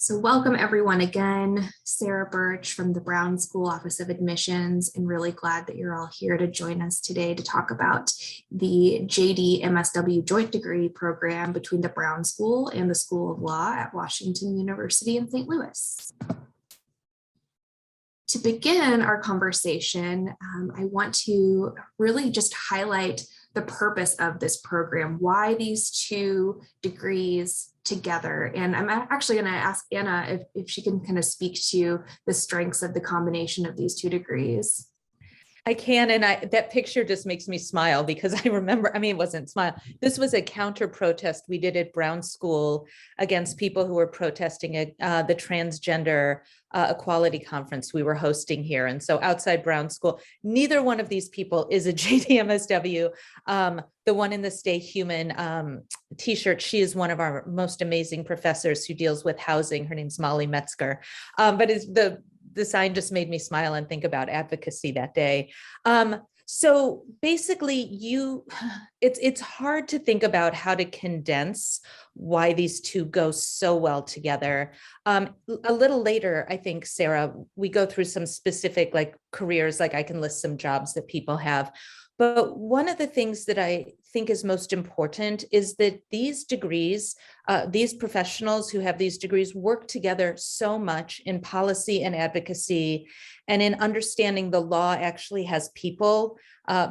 So welcome everyone again, Sarah Birch from the Brown School Office of Admissions, and really glad that you're all here to join us today to talk about the JD MSW Joint Degree Program between the Brown School and the School of Law at Washington University in St. Louis. To begin our conversation, I want to really just highlight the purpose of this program, why these two degrees together. And I'm actually going to ask Anna if she can kind of speak to the strengths of the combination of these two degrees. I can, and that picture just makes me smile because I remember, it wasn't smile. This was a counter protest we did at Brown School against people who were protesting at the transgender equality conference we were hosting here. And so outside Brown School, neither one of these people is a JD-MSW. The one in the Stay Human t-shirt, she is one of our most amazing professors who deals with housing. Her name's Molly Metzger, but is the sign just made me smile and think about advocacy that day. So basically it's hard to think about how to condense why these two go so well together. A little later, I think, Sarah, we go through some specific careers, I can list some jobs that people have. But one of the things that I think is most important is that these degrees, these professionals who have these degrees work together so much in policy and advocacy, and in understanding the law actually has people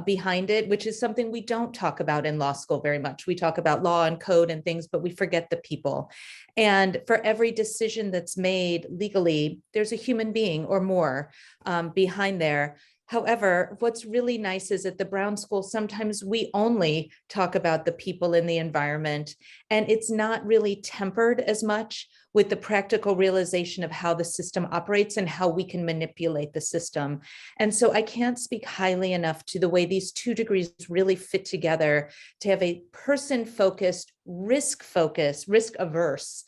behind it, which is something we don't talk about in law school very much. We talk about law and code and things, but we forget the people. And for every decision that's made legally, there's a human being or more behind there. However, what's really nice is at the Brown School, sometimes we only talk about the people in the environment, and it's not really tempered as much with the practical realization of how the system operates and how we can manipulate the system. And so I can't speak highly enough to the way these two degrees really fit together to have a person-focused, risk-focused, risk-averse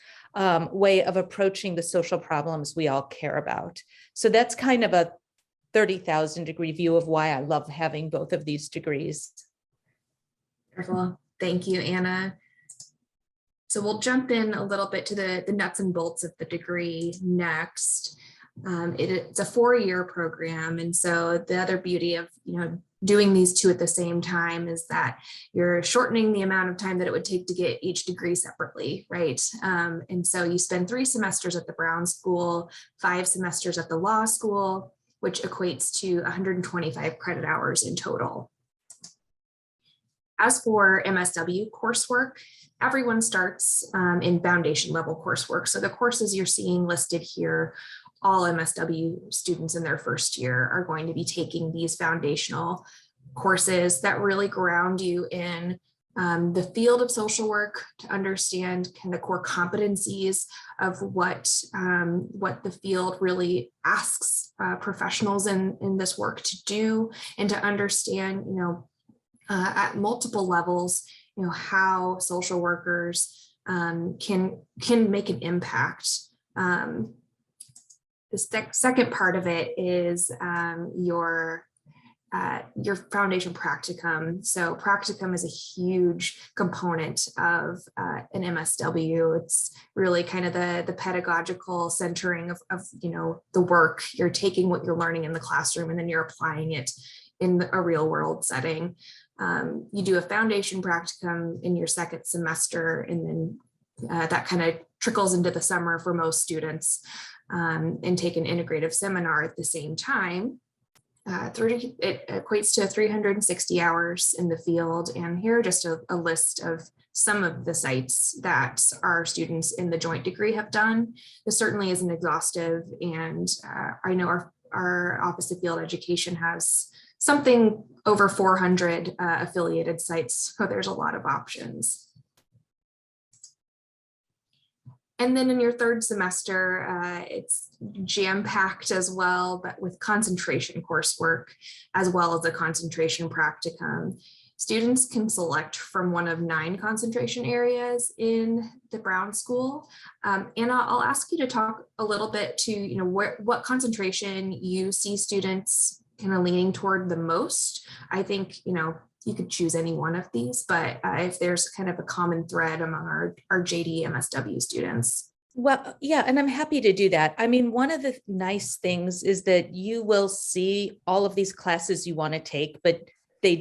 way of approaching the social problems we all care about. So that's kind of a 30,000 degree view of why I love having both of these degrees. Wonderful. Thank you, Anna. So we'll jump in a little bit to the nuts and bolts of the degree next. It's a 4-year program. And so the other beauty of doing these two at the same time is that you're shortening the amount of time that it would take to get each degree separately, right? And so you spend 3 semesters at the Brown School, 5 semesters at the law school, which equates to 125 credit hours in total. As for MSW coursework, everyone starts in foundation level coursework. So the courses you're seeing listed here, all MSW students in their first year are going to be taking these foundational courses that really ground you in the field of social work, to understand kind of the core competencies of what the field really asks professionals in this work to do, and to understand, at multiple levels, how social workers can make an impact. The second part of it is your foundation practicum. So practicum is a huge component of an MSW. It's really kind of the pedagogical centering of the work. You're taking what you're learning in the classroom and then you're applying it in a real world setting. You do a foundation practicum in your second semester, and then that kind of trickles into the summer for most students, and take an integrative seminar at the same time. It equates to 360 hours in the field. And here are just a list of some of the sites that our students in the joint degree have done. This certainly isn't exhaustive. And I know our Office of Field Education has something over 400 affiliated sites. So there's a lot of options. And then in your third semester, it's jam-packed as well, but with concentration coursework, as well as a concentration practicum. Students can select from one of 9 concentration areas in the Brown School. And I'll ask you to talk a little bit to, what concentration you see students kind of leaning toward the most. I think, you could choose any one of these, but if there's kind of a common thread among our JD MSW students. Well, yeah, and I'm happy to do that. I mean, one of the nice things is that you will see all of these classes you want to take, but you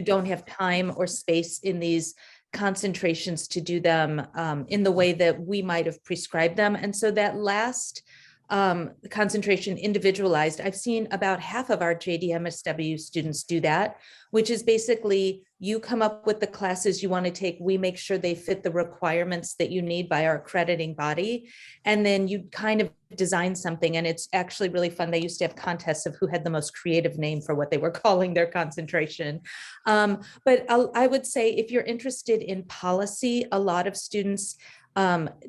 don't have time or space in these concentrations to do them in the way that we might have prescribed them. And so that last concentration, individualized, I've seen about half of our JD-MSW students do that, which is basically you come up with the classes you want to take. We make sure they fit the requirements that you need by our accrediting body. And then you kind of design something. And it's actually really fun. They used to have contests of who had the most creative name for what they were calling their concentration. But I would say if you're interested in policy, a lot of students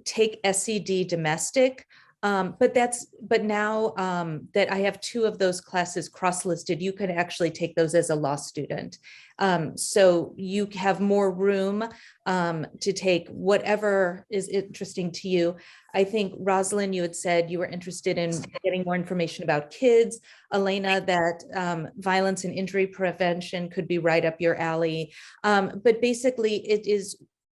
take SED domestic. But now that I have two of those classes cross-listed, you can actually take those as a law student. So you have more room to take whatever is interesting to you. I think, Rosalind, you had said you were interested in getting more information about kids. Elena, that violence and injury prevention could be right up your alley. But basically,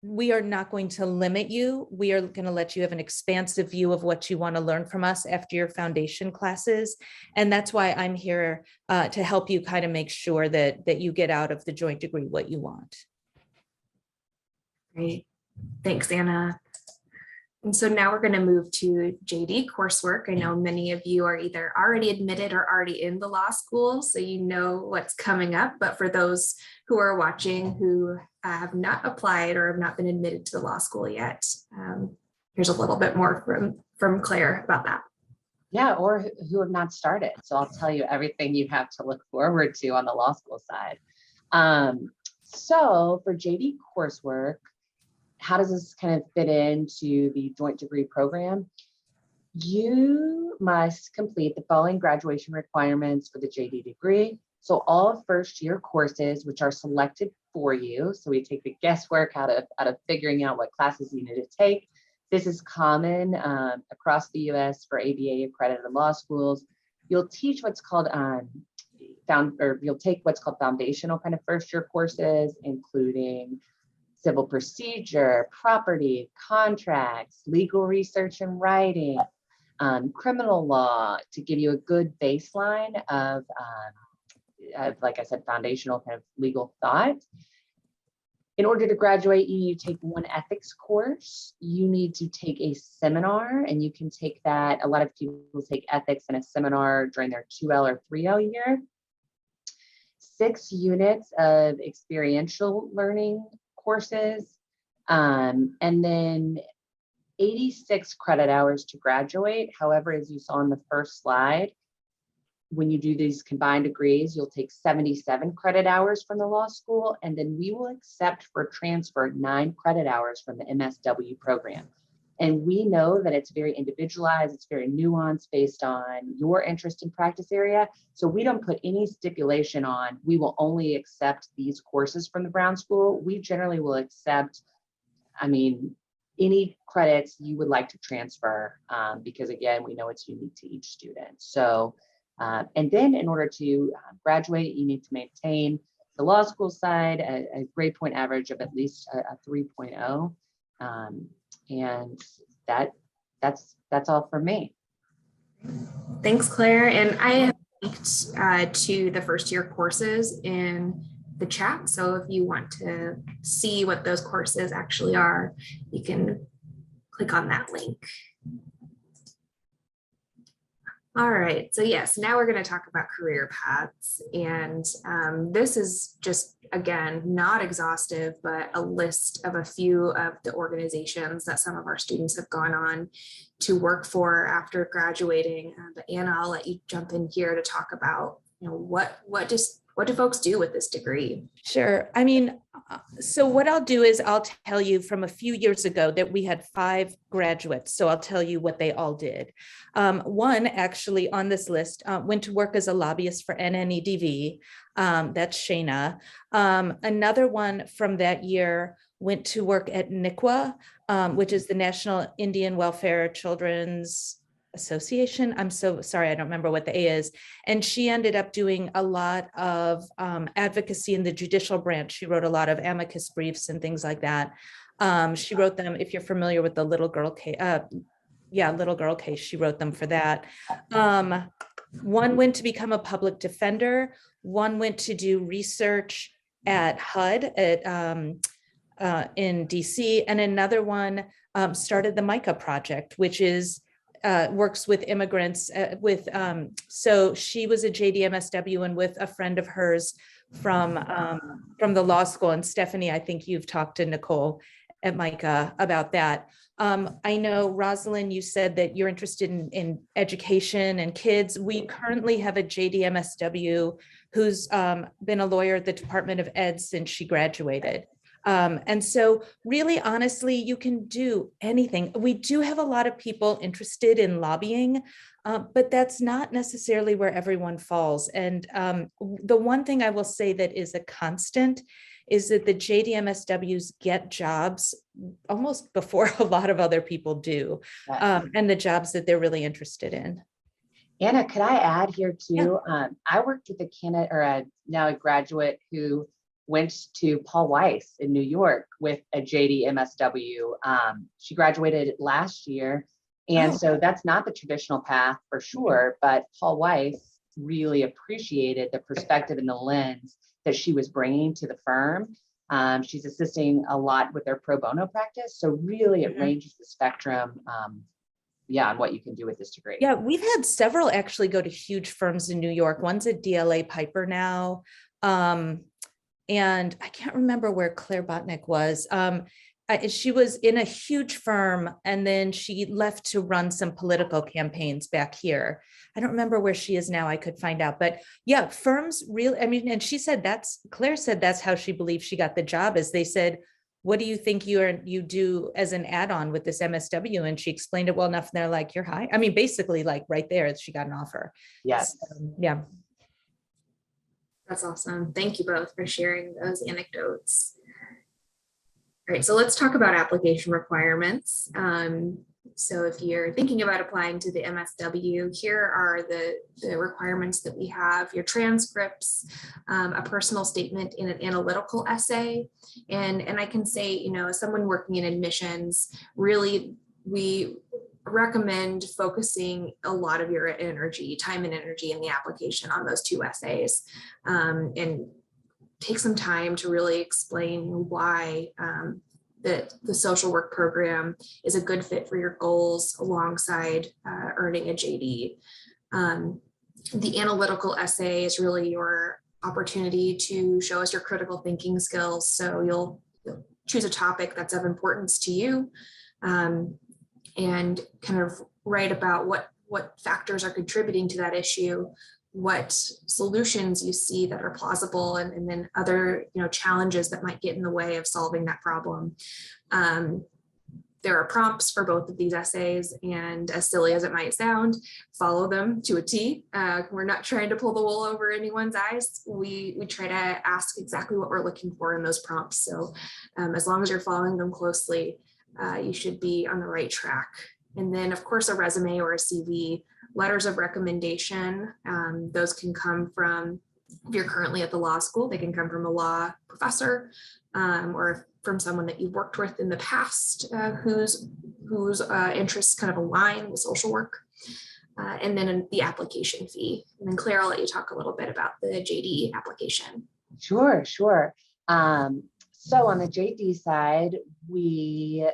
we are not going to limit you. We are going to let you have an expansive view of what you want to learn from us after your foundation classes. And that's why I'm here to help you kind of make sure that you get out of the joint degree what you want. Great. Thanks, Anna. And so now we're going to move to JD coursework. I know many of you are either already admitted or already in the law school, so you know what's coming up. But for those who are watching who have not applied or have not been admitted to the law school yet, here's a little bit more from Claire about that. Yeah, or who have not started. So I'll tell you everything you have to look forward to on the law school side. So for JD coursework, how does this kind of fit into the joint degree program? You must complete the following graduation requirements for the JD degree. So all first year courses, which are selected for you. So we take the guesswork out of figuring out what classes you need to take. This is common across the US for ABA accredited law schools. You'll teach what's called you'll take what's called foundational kind of first year courses, including civil procedure, property, contracts, legal research and writing, criminal law, to give you a good baseline of, like I said, foundational kind of legal thought. In order to graduate, you need to take one ethics course. You need to take a seminar, and you can take that. A lot of people take ethics in a seminar during their 2L or 3L year. 6 units of experiential learning courses, and then 86 credit hours to graduate. However, as you saw on the first slide, when you do these combined degrees, you'll take 77 credit hours from the law school, and then we will accept for transfer 9 credit hours from the MSW program. And we know that it's very individualized, it's very nuanced based on your interest in practice area. So we don't put any stipulation on, we will only accept these courses from the Brown School. We generally will accept, any credits you would like to transfer, because again, we know it's unique to each student. So, and then in order to graduate, you need to maintain the law school side, a grade point average of at least a 3.0. And that's all for me. Thanks, Claire. And I have linked to the first year courses in the chat. So if you want to see what those courses actually are, you can click on that link. All right, so yes, now we're going to talk about career paths. And this is just, again, not exhaustive, but a list of a few of the organizations that some of our students have gone on to work for after graduating. But Anna, I'll let you jump in here to talk about, what do folks do with this degree? Sure. So what I'll do is I'll tell you from a few years ago that we had 5 graduates. So I'll tell you what they all did. One actually on this list went to work as a lobbyist for NNEDV. That's Shayna. Another one from that year went to work at NICWA, which is the National Indian Welfare Children's Association. I'm so sorry, I don't remember what the A is. And she ended up doing a lot of advocacy in the judicial branch. She wrote a lot of amicus briefs and things like that. She wrote them, if you're familiar with the little girl Yeah, little girl case. She wrote them for that. One went to become a public defender. One went to do research at HUD in DC, and another one started the MICA project, which is works with immigrants. So she was a JD/MSW and with a friend of hers from the law school. And Stephanie, I think you've talked to Nicole at MICA about that. I know, Rosalind, you said that you're interested in education and kids. We currently have a JD/MSW who's been a lawyer at the Department of Ed since she graduated. And so really, honestly, you can do anything. We do have a lot of people interested in lobbying, but that's not necessarily where everyone falls. And the one thing I will say that is a constant is that the JD/MSWs get jobs almost before a lot of other people do, and the jobs that they're really interested in. Anna, could I add here too? Yeah. I worked with a candidate or now a graduate who went to Paul Weiss in New York with a JD/MSW. She graduated last year. And so that's not the traditional path for sure, but Paul Weiss really appreciated the perspective and the lens that she was bringing to the firm. She's assisting a lot with their pro bono practice. So really it ranges the spectrum on what you can do with this degree. Yeah, we've had several actually go to huge firms in New York. One's at DLA Piper now. And I can't remember where Claire Botnick was. She was in a huge firm and then she left to run some political campaigns back here. I don't remember where she is now. I could find out, but yeah, firms really, I mean, and she said Claire said that's how she believes she got the job, is they said, what do you think you do as an add-on with this MSW? And she explained it well enough. And they're like, you're high. I mean, basically like right there, she got an offer. Yes. So, yeah. That's awesome. Thank you both for sharing those anecdotes. All right, so let's talk about application requirements. So if you're thinking about applying to the MSW, here are the requirements that we have: your transcripts, a personal statement, and an analytical essay. And I can say, you know, as someone working in admissions, really we recommend focusing a lot of your time and energy in the application on those two essays, and take some time to really explain why that the social work program is a good fit for your goals alongside earning a JD. The analytical essay is really your opportunity to show us your critical thinking skills. So you'll choose a topic that's of importance to you, and kind of write about what factors are contributing to that issue, what solutions you see that are plausible, and then other challenges that might get in the way of solving that problem. There are prompts for both of these essays, and as silly as it might sound, follow them to a T. We're not trying to pull the wool over anyone's eyes. We try to ask exactly what we're looking for in those prompts. So as long as you're following them closely, you should be on the right track. And then of course a resume or a CV, letters of recommendation. Those can come from, if you're currently at the law school, they can come from a law professor, or from someone that you've worked with in the past, whose interests kind of align with social work. And then the application fee. And then Claire, I'll let you talk a little bit about the JD application. Sure. So on the JD side, we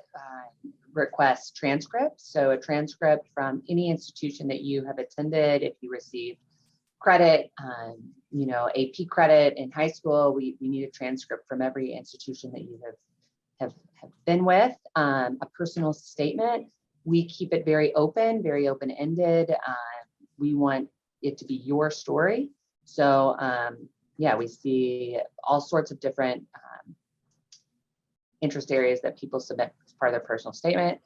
request transcripts. So a transcript from any institution that you have attended. If you received credit, AP credit in high school, we need a transcript from every institution that you have been with. A personal statement, we keep it very open-ended. We want it to be your story. So we see all sorts of different interest areas that people submit as part of their personal statement.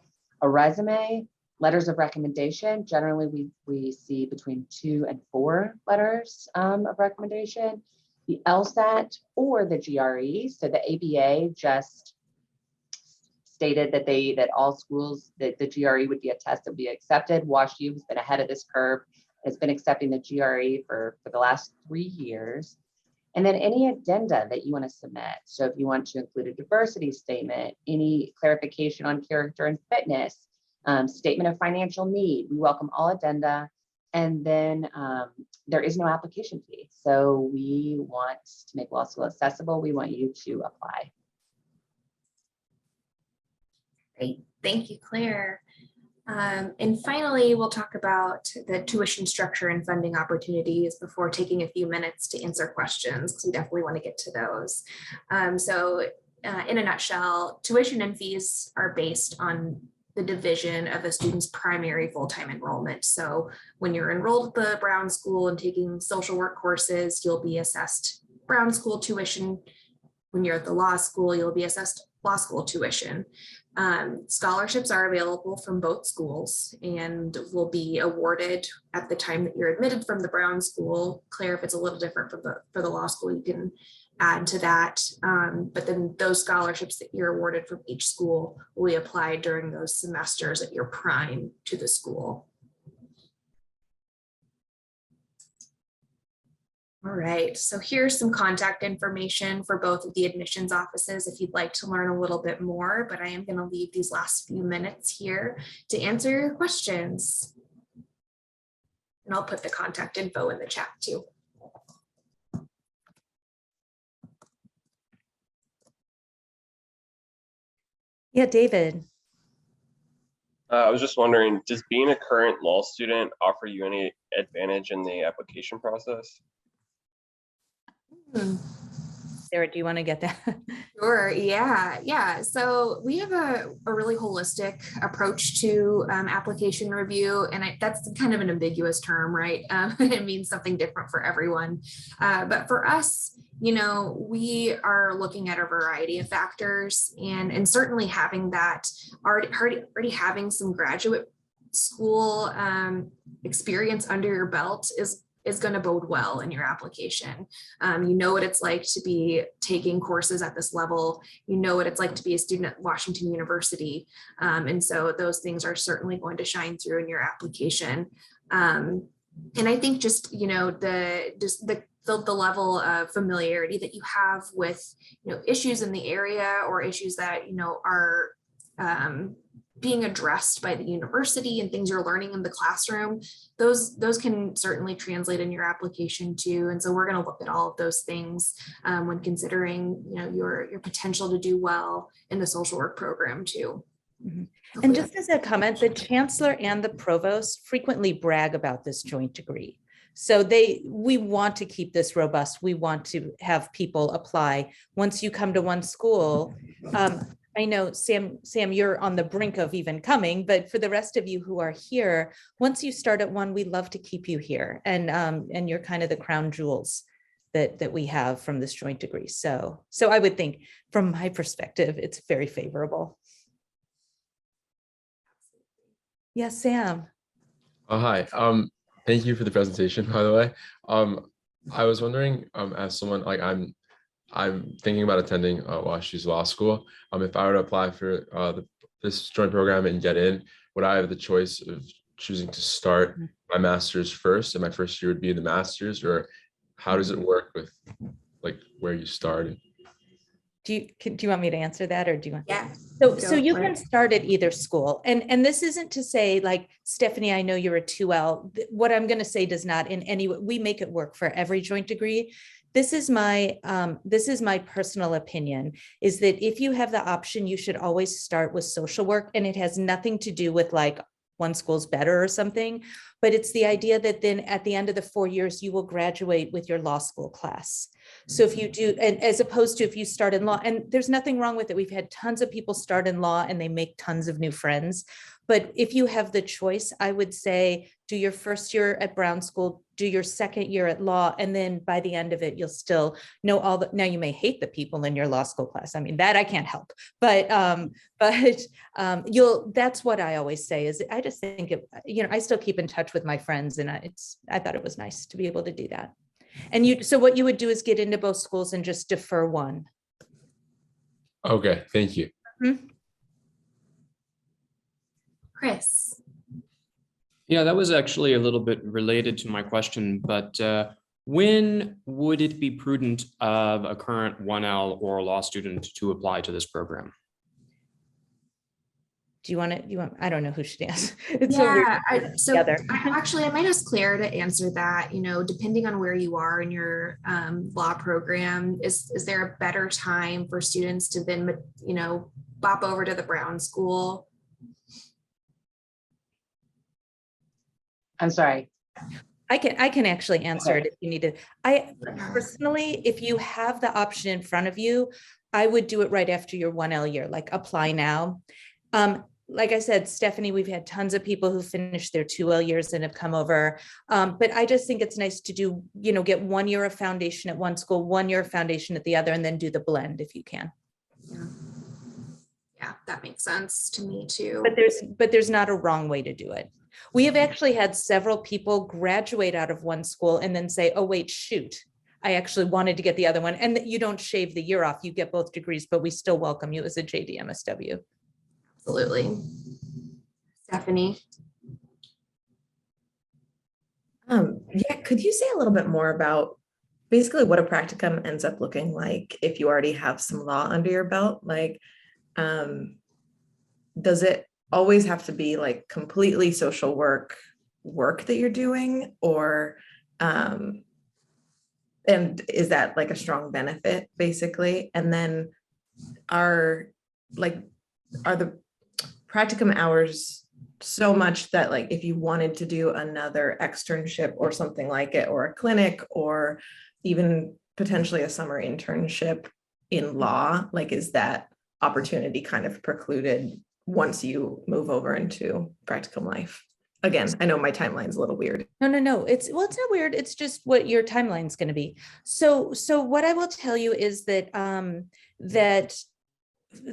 A resume, letters of recommendation. Generally, we see between 2 and 4 letters of recommendation. The LSAT or the GRE. So the ABA just stated that all schools, that the GRE would be a test that would be accepted. WashU has been ahead of this curve. Has been accepting the GRE for the last 3 years. And then any addenda that you want to submit. So if you want to include a diversity statement, any clarification on character and fitness, Statement of financial need. We welcome all addenda. And then there is no application fee. So we want to make law school accessible. We want you to apply. Great. Thank you, Claire. And finally, we'll talk about the tuition structure and funding opportunities before taking a few minutes to answer questions, because we definitely want to get to those. In a nutshell, tuition and fees are based on the division of a student's primary full-time enrollment. So when you're enrolled at the Brown School and taking social work courses, you'll be assessed Brown School tuition. When you're at the law school, you'll be assessed law school tuition. Scholarships are available from both schools and will be awarded at the time that you're admitted from the Brown School. Claire, if it's a little different for the law school, you can add to that. But then those scholarships that you're awarded from each school will be applied during those semesters that you're prime to the school. All right, so here's some contact information for both of the admissions offices if you'd like to learn a little bit more, but I am going to leave these last few minutes here to answer your questions. And I'll put the contact info in the chat too. Yeah, David. I was just wondering, does being a current law student offer you any advantage in the application process? Sarah, do you want to get that? Sure. Yeah. So we have a really holistic approach to application review, and that's kind of an ambiguous term, right? It means something different for everyone. But for us, we are looking at a variety of factors, and certainly having that already having some graduate school experience under your belt is going to bode well in your application. You know what it's like to be taking courses at this level. You know what it's like to be a student at Washington University. And so those things are certainly going to shine through in your application. And I think just, the level of familiarity that you have with, issues in the area or issues that, are being addressed by the university and things you're learning in the classroom, those can certainly translate in your application too. And so we're going to look at all of those things when considering, your potential to do well in the social work program too. Mm-hmm. And just as a comment, the chancellor and the provost frequently brag about this joint degree. So we want to keep this robust. We want to have people apply. Once you come to one school, I know, Sam, you're on the brink of even coming, but for the rest of you who are here, once you start at one, we love to keep you here. And you're kind of the crown jewels that we have from this joint degree. So I would think from my perspective, it's very favorable. Yes, Sam. Oh, hi. Thank you for the presentation, by the way. I was wondering, as someone like I'm thinking about attending WashU's law school. If I were to apply for this joint program and get in, would I have the choice of choosing to start my master's first, and my first year would be the master's, or how does it work with like where you started? Do you want me to answer that, or do you want? Yeah. So you can start at either school, and this isn't to say like, Stephanie, I know you're a 2L. What I'm going to say does not in any way, we make it work for every joint degree. This is my personal opinion, is that if you have the option, you should always start with social work, and it has nothing to do with like one school's better or something, but it's the idea that then at the end of the 4 years, you will graduate with your law school class. So if you do, and as opposed to if you start in law, and there's nothing wrong with it. We've had tons of people start in law and they make tons of new friends. But if you have the choice, I would say do your first year at Brown School, do your second year at law, and then by the end of it, you'll still know all the, now you may hate the people in your law school class. I mean, that I can't help, but that's what I always say is I just think it, I still keep in touch with my friends, and I thought it was nice to be able to do that. And so what you would do is get into both schools and just defer one. Okay, thank you. Mm-hmm. Chris. Yeah, that was actually a little bit related to my question, but when would it be prudent of a current 1L or law student to apply to this program? Do you want to, I don't know who should answer. It's so weird. I might ask Claire to answer that, depending on where you are in your law program, is there a better time for students to then, bop over to the Brown School? I'm sorry. I can actually answer Okay. it if you need to. I personally, if you have the option in front of you, I would do it right after your 1L year, like apply now. Like I said, Stephanie, we've had tons of people who finished their 2L years and have come over. But I just think it's nice to do, get 1 year of foundation at one school, 1 year of foundation at the other, and then do the blend if you can. Yeah, that makes sense to me too. But there's not a wrong way to do it. We have actually had several people graduate out of one school and then say, oh, wait, shoot, I actually wanted to get the other one. And you don't shave the year off, you get both degrees, but we still welcome you as a JD MSW. Absolutely. Stephanie. Yeah, could you say a little bit more about basically what a practicum ends up looking like if you already have some law under your belt? Like, does it always have to be like completely social work that you're doing, or and is that like a strong benefit basically? And then are the practicum hours so much that like if you wanted to do another externship or something like it, or a clinic, or even potentially a summer internship in law, like is that opportunity kind of precluded once you move over into practicum life? Again, I know my timeline's a little weird. No. It's not weird. It's just what your timeline's going to be. So what I will tell you is that that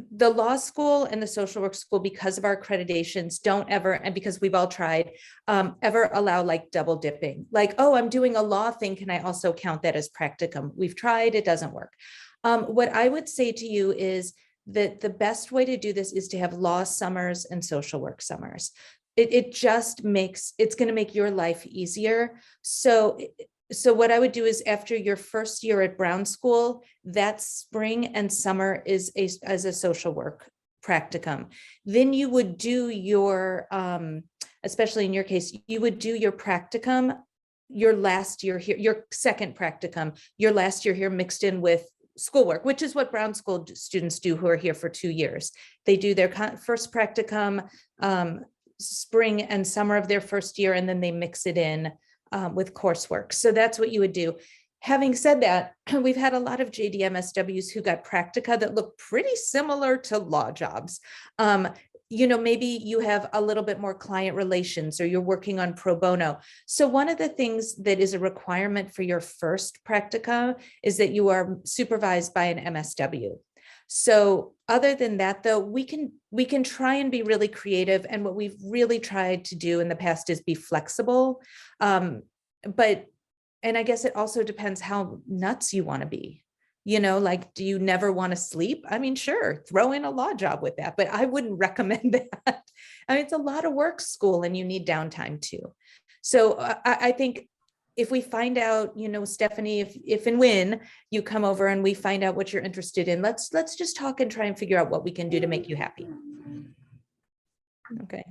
the law school and the social work school, because of our accreditations, don't ever, and because we've all tried, ever allow like double dipping. Like, oh, I'm doing a law thing, can I also count that as practicum? We've tried, it doesn't work. What I would say to you is that the best way to do this is to have law summers and social work summers. It just makes, it's going to make your life easier. So what I would do is after your first year at Brown School, that spring and summer is as a social work practicum. Then you would do your, especially in your case, you would do your practicum your last year here, your second practicum, your last year here mixed in with schoolwork, which is what Brown School students do who are here for 2 years. They do their first practicum spring and summer of their first year, and then they mix it in with coursework. So that's what you would do. Having said that, we've had a lot of JD MSWs who got practica that look pretty similar to law jobs. Maybe you have a little bit more client relations, or you're working on pro bono. So one of the things that is a requirement for your first practica is that you are supervised by an MSW. So other than that, though, we can try and be really creative. And what we've really tried to do in the past is be flexible. And I guess it also depends how nuts you want to be. Like, do you never want to sleep? I mean, sure, throw in a law job with that, but I wouldn't recommend that. I mean, it's a lot of work, school, and you need downtime too. So I think if we find out, Stephanie, if and when you come over and we find out what you're interested in, let's just talk and try and figure out what we can do to make you happy. Okay.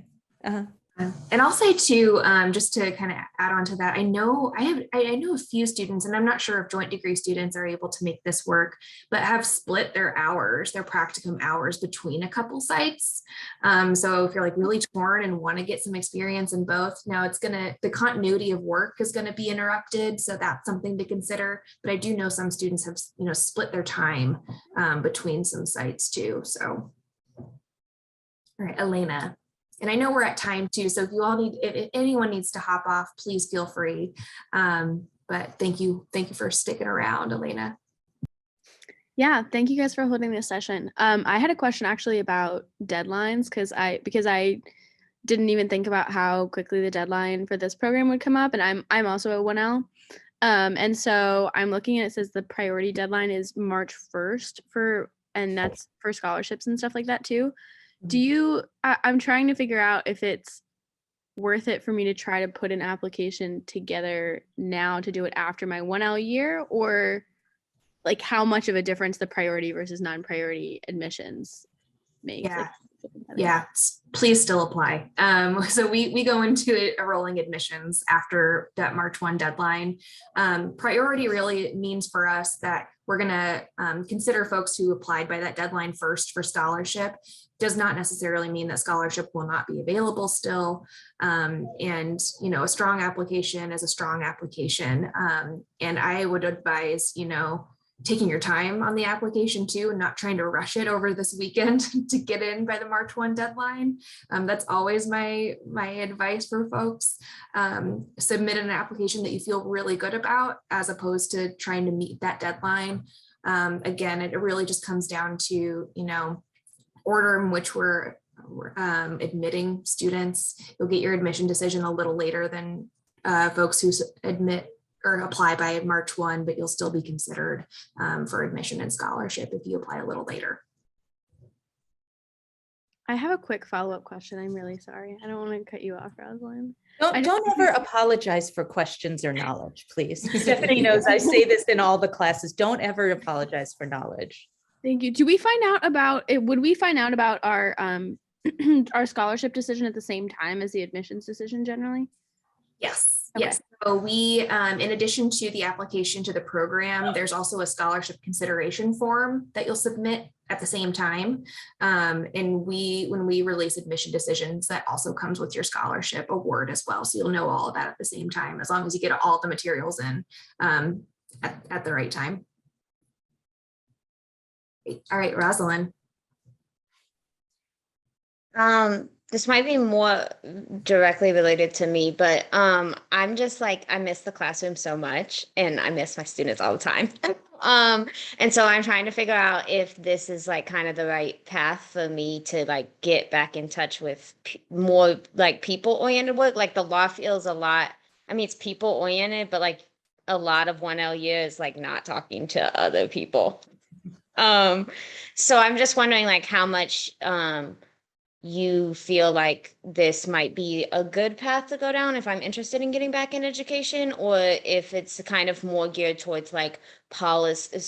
And I'll say too, just to kind of add on to that, I know a few students, and I'm not sure if joint degree students are able to make this work, but have split their practicum hours between a couple sites. So if you're like really torn and want to get some experience in both, now the continuity of work is going to be interrupted. So that's something to consider. But I do know some students have, split their time between some sites too. So, all right, Elena. And I know we're at time too, so if anyone needs to hop off, please feel free. But thank you for sticking around, Elena. Yeah, thank you guys for holding this session. I had a question actually about deadlines because I didn't even think about how quickly the deadline for this program would come up, and I'm also a 1L. And so I'm looking at, it says the priority deadline is March 1st and that's for scholarships and stuff like that too. I'm trying to figure out if it's worth it for me to try to put an application together now to do it after my 1L year, or like how much of a difference the priority versus non-priority admissions makes. Yeah. Yeah, please still apply. So we go into a rolling admissions after that March 1 deadline. Priority really means for us that we're going to consider folks who applied by that deadline first for scholarship. Does not necessarily mean that scholarship will not be available still. And, you know, a strong application is a strong application. And I would advise, you know, taking your time on the application too, and not trying to rush it over this weekend to get in by the March 1 deadline. That's always my advice for folks. Submit an application that you feel really good about, as opposed to trying to meet that deadline. Again, it really just comes down to, you know, order in which we're admitting students. You'll get your admission decision a little later than folks who admit or apply by March 1, but you'll still be considered for admission and scholarship if you apply a little later. I have a quick follow-up question. I'm really sorry. I don't want to cut you off, Rosalind. Don't ever apologize for questions or knowledge, please. Stephanie knows I say this in all the classes. Don't ever apologize for knowledge. Thank you. Do we find out about it? Would we find out about our our scholarship decision at the same time as the admissions decision generally? Yes. Okay. Yes. So we, in addition to the application to the program, there's also a scholarship consideration form that you'll submit at the same time. And when we release admission decisions, that also comes with your scholarship award as well. So you'll know all of that at the same time, as long as you get all the materials in at the right time. All right, Rosalind. This might be more directly related to me, but I'm just like, I miss the classroom so much, and I miss my students all the time. And so I'm trying to figure out if this is like kind of the right path for me to like get back in touch with more like people-oriented work. Like the law feels a lot, I mean, it's people-oriented, but like a lot of 1L year is like not talking to other people. So I'm just wondering like how much you feel like this might be a good path to go down if I'm interested in getting back in education, or if it's kind of more geared towards like policy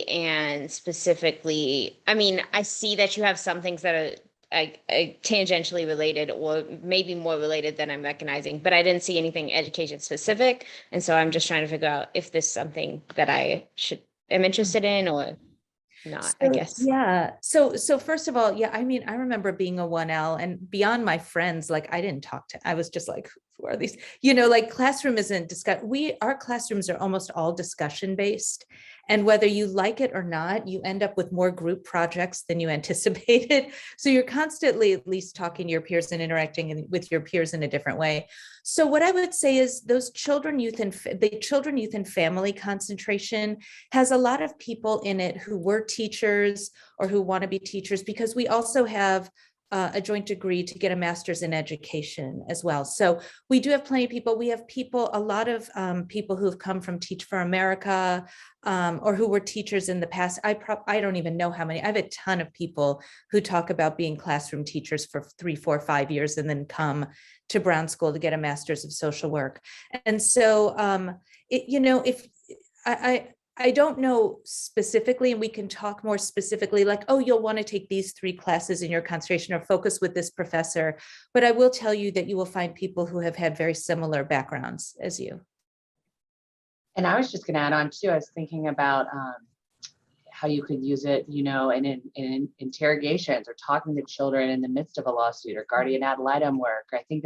and specifically, I mean, I see that you have some things that are tangentially related or maybe more related than I'm recognizing, but I didn't see anything education specific. And so I'm just trying to figure out if this is something that I am interested in or not, I guess. Yeah. So first of all, yeah, I mean, I remember being a 1L and beyond my friends, like I didn't talk to, I was just like, who are these? You know, like classroom isn't our classrooms are almost all discussion based. And whether you like it or not, you end up with more group projects than you anticipated. So you're constantly at least talking to your peers and interacting with your peers in a different way. So what I would say is those the children, youth and family concentration has a lot of people in it who were teachers or who want to be teachers, because we also have a joint degree to get a master's in education as well. So we do have plenty of people. We have people, a lot of people who have come from Teach for America or who were teachers in the past. I don't even know how many. I have a ton of people who talk about being classroom teachers for 3, 4, 5 years and then come to Brown School to get a master's of social work. And so, if I don't know specifically, and we can talk more specifically, like, oh, you'll want to take these 3 classes in your concentration or focus with this professor. But I will tell you that you will find people who have had very similar backgrounds as you. And I was just going to add on too, I was thinking about how you could use it, you know, in interrogations or talking to children in the midst of a lawsuit or guardian ad litem work. I think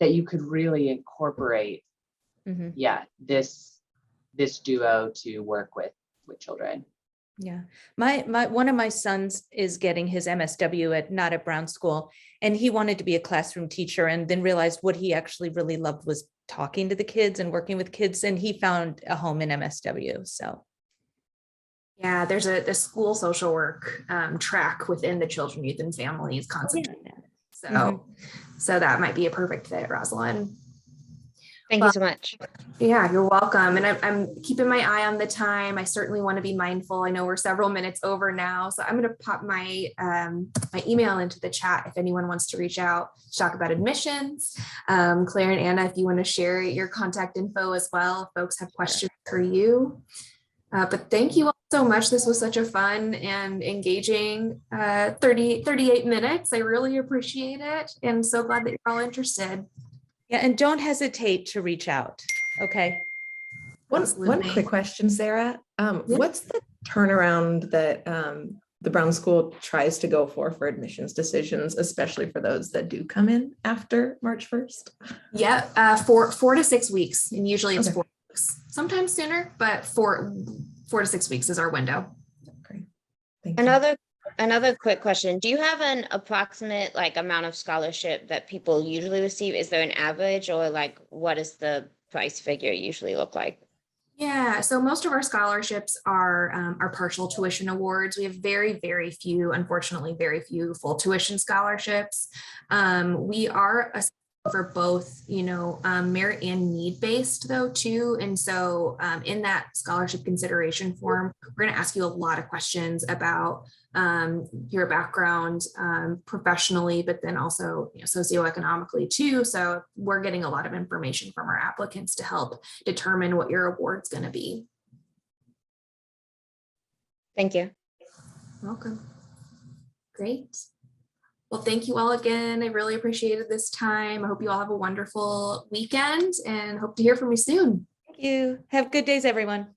that you could really incorporate, this duo to work with children. Yeah, my one of my sons is getting his MSW not at Brown School, and he wanted to be a classroom teacher, and then realized what he actually really loved was talking to the kids and working with kids, and he found a home in MSW. So yeah, there's the school social work track within the children, youth, and families concentration. So that might be a perfect fit, Rosalind. Thank you so much. Yeah, you're welcome. And I'm keeping my eye on the time. I certainly want to be mindful. I know we're several minutes over now, so I'm going to pop my my email into the chat if anyone wants to reach out to talk about admissions. Claire and Anna, if you want to share your contact info as well, if folks have questions for you. But thank you all so much. This was such a fun and engaging 38 minutes. I really appreciate it. And so glad that you're all interested. Yeah, and don't hesitate to reach out. Okay. One Absolutely. quick question, Sarah. Yeah. What's the turnaround that the Brown School tries to go for admissions decisions, especially for those that do come in after March 1st? Yeah, 4 to 6 weeks, and usually it's Okay. 4 weeks, sometimes sooner, but 4 to 6 weeks is our window. Great. Thank you. Another quick question. Do you have an approximate like amount of scholarship that people usually receive? Is there an average, or like what does the price figure usually look like? Yeah, so most of our scholarships are partial tuition awards. We have very few, unfortunately, very few full tuition scholarships. We are for both, merit and need based though too. And so in that scholarship consideration form, we're going to ask you a lot of questions about your background professionally, but then also socioeconomically too. So we're getting a lot of information from our applicants to help determine what your award's going to be. Thank you. Welcome. Great. Well, thank you all again. I really appreciated this time. I hope you all have a wonderful weekend and hope to hear from you soon. Thank you. Have good days, everyone.